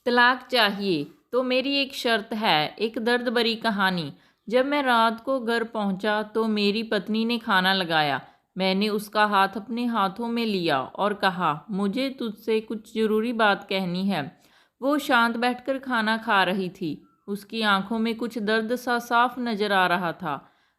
तलाक चाहिए तो मेरी एक शर्त है, एक दर्द भरी कहानी। जब मैं रात को घर पहुंचा तो मेरी पत्नी ने खाना लगाया। मैंने उसका हाथ अपने हाथों में लिया और कहा, मुझे तुझसे कुछ ज़रूरी बात कहनी है। वो शांत बैठकर खाना खा रही थी। उसकी आंखों में कुछ दर्द सा साफ नज़र आ रहा था।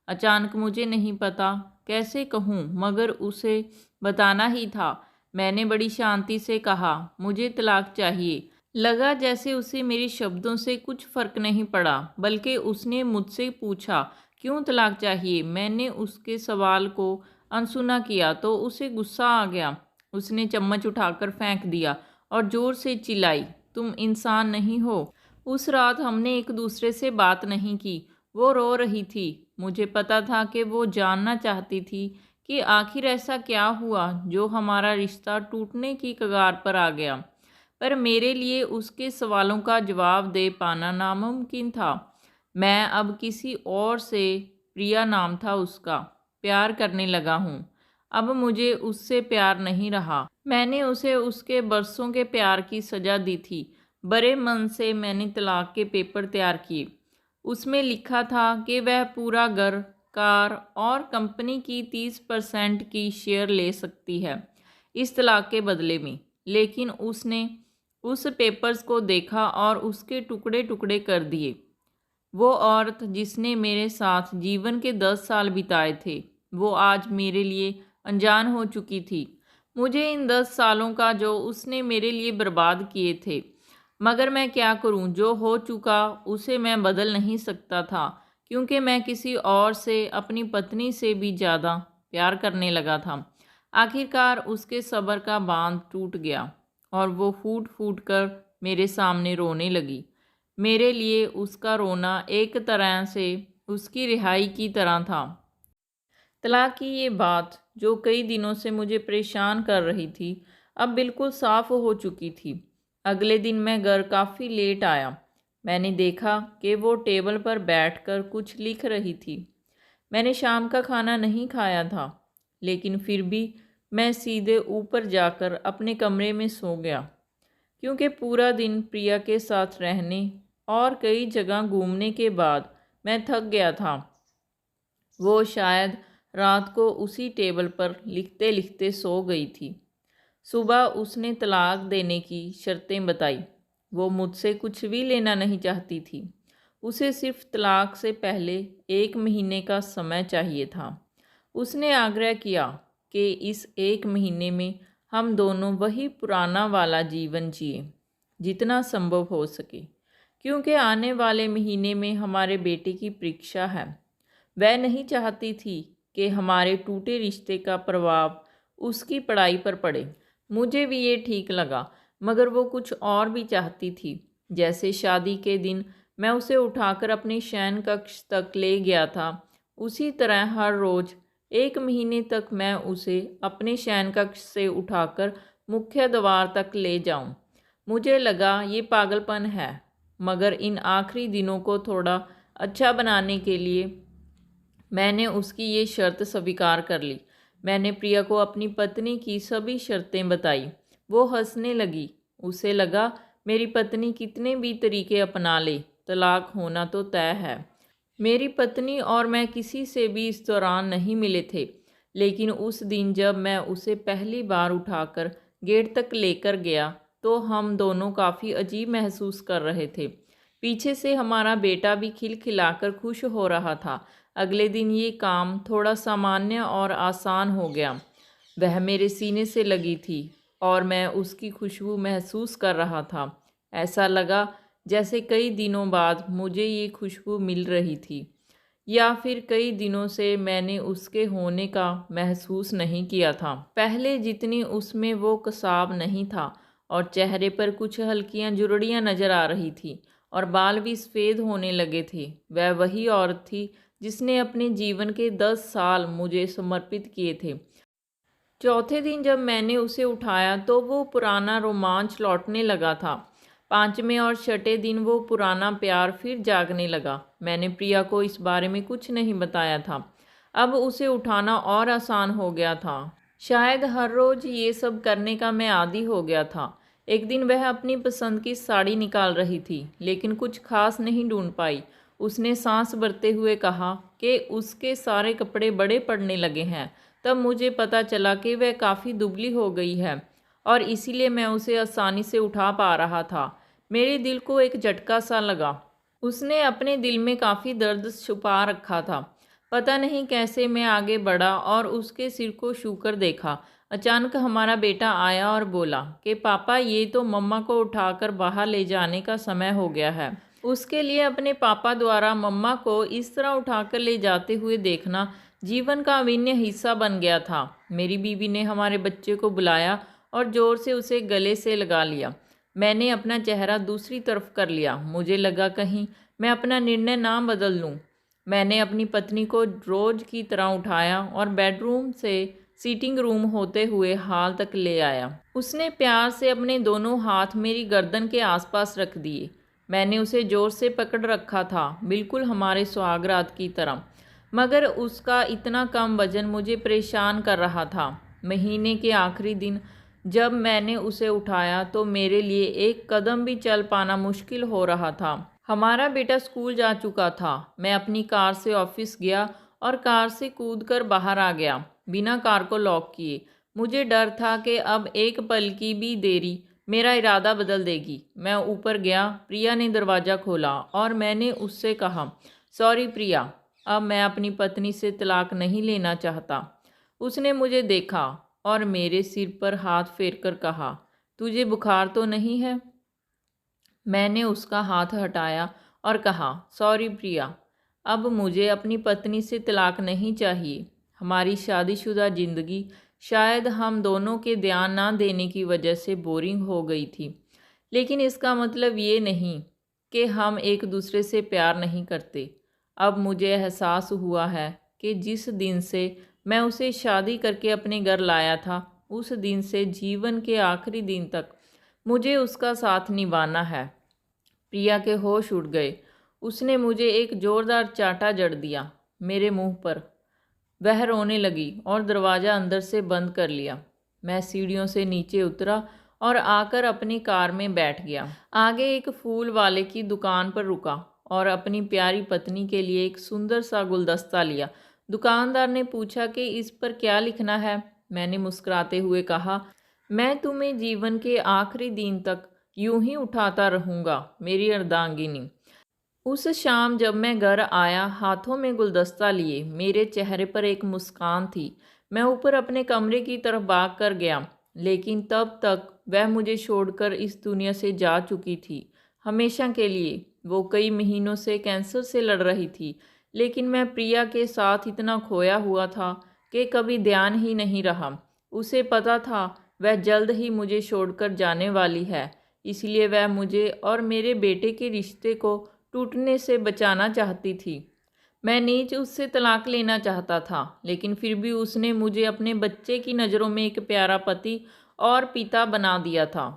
अचानक, मुझे नहीं पता कैसे कहूँ, मगर उसे बताना ही था। मैंने बड़ी शांति से कहा, मुझे तलाक चाहिए। लगा जैसे उसे मेरे शब्दों से कुछ फर्क नहीं पड़ा, बल्कि उसने मुझसे पूछा, क्यों तलाक चाहिए। मैंने उसके सवाल को अनसुना किया तो उसे गुस्सा आ गया। उसने चम्मच उठाकर फेंक दिया और ज़ोर से चिल्लाई, तुम इंसान नहीं हो। उस रात हमने एक दूसरे से बात नहीं की। वो रो रही थी। मुझे पता था कि वो जानना चाहती थी कि आखिर ऐसा क्या हुआ जो हमारा रिश्ता टूटने की कगार पर आ गया। पर मेरे लिए उसके सवालों का जवाब दे पाना नामुमकिन था। मैं अब किसी और से, प्रिया नाम था उसका, प्यार करने लगा हूँ। अब मुझे उससे प्यार नहीं रहा। मैंने उसे उसके बरसों के प्यार की सज़ा दी थी। बड़े मन से मैंने तलाक के पेपर तैयार किए। उसमें लिखा था कि वह पूरा घर, कार और कंपनी की 30% की शेयर ले सकती है इस तलाक के बदले में। लेकिन उसने उस पेपर्स को देखा और उसके टुकड़े टुकड़े कर दिए। वो औरत जिसने मेरे साथ जीवन के 10 साल बिताए थे, वो आज मेरे लिए अनजान हो चुकी थी। मुझे इन 10 सालों का जो उसने मेरे लिए बर्बाद किए थे। मगर मैं क्या करूं, जो हो चुका उसे मैं बदल नहीं सकता था, क्योंकि मैं किसी और से, अपनी पत्नी से भी ज़्यादा प्यार करने लगा था। आखिरकार उसके सब्र का बांध टूट गया और वो फूट फूट कर मेरे सामने रोने लगी। मेरे लिए उसका रोना एक तरह से उसकी रिहाई की तरह था। तलाक की ये बात जो कई दिनों से मुझे परेशान कर रही थी, अब बिल्कुल साफ हो चुकी थी। अगले दिन मैं घर काफ़ी लेट आया। मैंने देखा कि वो टेबल पर बैठकर कुछ लिख रही थी। मैंने शाम का खाना नहीं खाया था, लेकिन फिर भी मैं सीधे ऊपर जाकर अपने कमरे में सो गया, क्योंकि पूरा दिन प्रिया के साथ रहने और कई जगह घूमने के बाद मैं थक गया था। वो शायद रात को उसी टेबल पर लिखते लिखते सो गई थी। सुबह उसने तलाक देने की शर्तें बताई। वो मुझसे कुछ भी लेना नहीं चाहती थी। उसे सिर्फ तलाक से पहले 1 महीने का समय चाहिए था। उसने आग्रह किया कि इस 1 महीने में हम दोनों वही पुराना वाला जीवन जिए, जितना संभव हो सके, क्योंकि आने वाले महीने में हमारे बेटे की परीक्षा है। वह नहीं चाहती थी कि हमारे टूटे रिश्ते का प्रभाव उसकी पढ़ाई पर पड़े। मुझे भी ये ठीक लगा, मगर वो कुछ और भी चाहती थी। जैसे शादी के दिन मैं उसे उठाकर अपने शयन कक्ष तक ले गया था, उसी तरह हर रोज़ 1 महीने तक मैं उसे अपने शयन कक्ष से उठाकर मुख्य द्वार तक ले जाऊं। मुझे लगा ये पागलपन है, मगर इन आखिरी दिनों को थोड़ा अच्छा बनाने के लिए मैंने उसकी ये शर्त स्वीकार कर ली। मैंने प्रिया को अपनी पत्नी की सभी शर्तें बताई। वो हंसने लगी। उसे लगा मेरी पत्नी कितने भी तरीके अपना ले, तलाक होना तो तय है। मेरी पत्नी और मैं किसी से भी इस दौरान नहीं मिले थे, लेकिन उस दिन जब मैं उसे पहली बार उठाकर गेट तक लेकर गया तो हम दोनों काफ़ी अजीब महसूस कर रहे थे। पीछे से हमारा बेटा भी खिलखिलाकर खुश हो रहा था। अगले दिन ये काम थोड़ा सामान्य और आसान हो गया। वह मेरे सीने से लगी थी और मैं उसकी खुशबू महसूस कर रहा था। ऐसा लगा जैसे कई दिनों बाद मुझे ये खुशबू मिल रही थी, या फिर कई दिनों से मैंने उसके होने का महसूस नहीं किया था। पहले जितनी उसमें वो कसाव नहीं था और चेहरे पर कुछ हल्कियां जुरड़ियां नज़र आ रही थी और बाल भी सफ़ेद होने लगे थे। वह वही औरत थी जिसने अपने जीवन के 10 साल मुझे समर्पित किए थे। चौथे दिन जब मैंने उसे उठाया तो वो पुराना रोमांच लौटने लगा था। पांचवें और छठे दिन वो पुराना प्यार फिर जागने लगा। मैंने प्रिया को इस बारे में कुछ नहीं बताया था। अब उसे उठाना और आसान हो गया था। शायद हर रोज़ ये सब करने का मैं आदी हो गया था। एक दिन वह अपनी पसंद की साड़ी निकाल रही थी, लेकिन कुछ खास नहीं ढूंढ पाई। उसने सांस भरते हुए कहा कि उसके सारे कपड़े बड़े पड़ने लगे हैं। तब मुझे पता चला कि वह काफ़ी दुबली हो गई है और इसीलिए मैं उसे आसानी से उठा पा रहा था। मेरे दिल को एक झटका सा लगा। उसने अपने दिल में काफ़ी दर्द छुपा रखा था। पता नहीं कैसे मैं आगे बढ़ा और उसके सिर को छूकर देखा। अचानक हमारा बेटा आया और बोला कि पापा, ये तो मम्मा को उठाकर बाहर ले जाने का समय हो गया है। उसके लिए अपने पापा द्वारा मम्मा को इस तरह उठाकर ले जाते हुए देखना जीवन का अभिन्न हिस्सा बन गया था। मेरी बीवी ने हमारे बच्चे को बुलाया और ज़ोर से उसे गले से लगा लिया। मैंने अपना चेहरा दूसरी तरफ कर लिया। मुझे लगा कहीं मैं अपना निर्णय ना बदल लूँ। मैंने अपनी पत्नी को रोज की तरह उठाया और बेडरूम से सीटिंग रूम होते हुए हॉल तक ले आया। उसने प्यार से अपने दोनों हाथ मेरी गर्दन के आसपास रख दिए। मैंने उसे जोर से पकड़ रखा था, बिल्कुल हमारे सुहागरात की तरह, मगर उसका इतना कम वजन मुझे परेशान कर रहा था। महीने के आखिरी दिन जब मैंने उसे उठाया तो मेरे लिए एक कदम भी चल पाना मुश्किल हो रहा था। हमारा बेटा स्कूल जा चुका था। मैं अपनी कार से ऑफिस गया और कार से कूदकर बाहर आ गया, बिना कार को लॉक किए। मुझे डर था कि अब एक पल की भी देरी मेरा इरादा बदल देगी। मैं ऊपर गया। प्रिया ने दरवाज़ा खोला और मैंने उससे कहा, सॉरी प्रिया, अब मैं अपनी पत्नी से तलाक नहीं लेना चाहता। उसने मुझे देखा और मेरे सिर पर हाथ फेरकर कहा, तुझे बुखार तो नहीं है? मैंने उसका हाथ हटाया और कहा, सॉरी प्रिया, अब मुझे अपनी पत्नी से तलाक नहीं चाहिए। हमारी शादीशुदा ज़िंदगी शायद हम दोनों के ध्यान ना देने की वजह से बोरिंग हो गई थी, लेकिन इसका मतलब ये नहीं कि हम एक दूसरे से प्यार नहीं करते। अब मुझे एहसास हुआ है कि जिस दिन से मैं उसे शादी करके अपने घर लाया था, उस दिन से जीवन के आखिरी दिन तक मुझे उसका साथ निभाना है। प्रिया के होश उड़ गए। उसने मुझे एक ज़ोरदार चांटा जड़ दिया मेरे मुंह पर। वह रोने लगी और दरवाज़ा अंदर से बंद कर लिया। मैं सीढ़ियों से नीचे उतरा और आकर अपनी कार में बैठ गया। आगे एक फूल वाले की दुकान पर रुका और अपनी प्यारी पत्नी के लिए एक सुंदर सा गुलदस्ता लिया। दुकानदार ने पूछा कि इस पर क्या लिखना है। मैंने मुस्कुराते हुए कहा, मैं तुम्हें जीवन के आखिरी दिन तक यूं ही उठाता रहूँगा, मेरी अर्धांगिनी। उस शाम जब मैं घर आया, हाथों में गुलदस्ता लिए, मेरे चेहरे पर एक मुस्कान थी। मैं ऊपर अपने कमरे की तरफ भाग कर गया, लेकिन तब तक वह मुझे छोड़कर इस दुनिया से जा चुकी थी, हमेशा के लिए। वो कई महीनों से कैंसर से लड़ रही थी, लेकिन मैं प्रिया के साथ इतना खोया हुआ था कि कभी ध्यान ही नहीं रहा। उसे पता था वह जल्द ही मुझे छोड़कर जाने वाली है, इसलिए वह मुझे और मेरे बेटे के रिश्ते को टूटने से बचाना चाहती थी। मैं नीच उससे तलाक लेना चाहता था, लेकिन फिर भी उसने मुझे अपने बच्चे की नज़रों में एक प्यारा पति और पिता बना दिया था।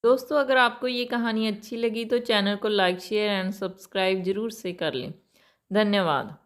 दोस्तों, अगर आपको ये कहानी अच्छी लगी तो चैनल को लाइक, शेयर एंड सब्सक्राइब ज़रूर से कर लें। धन्यवाद।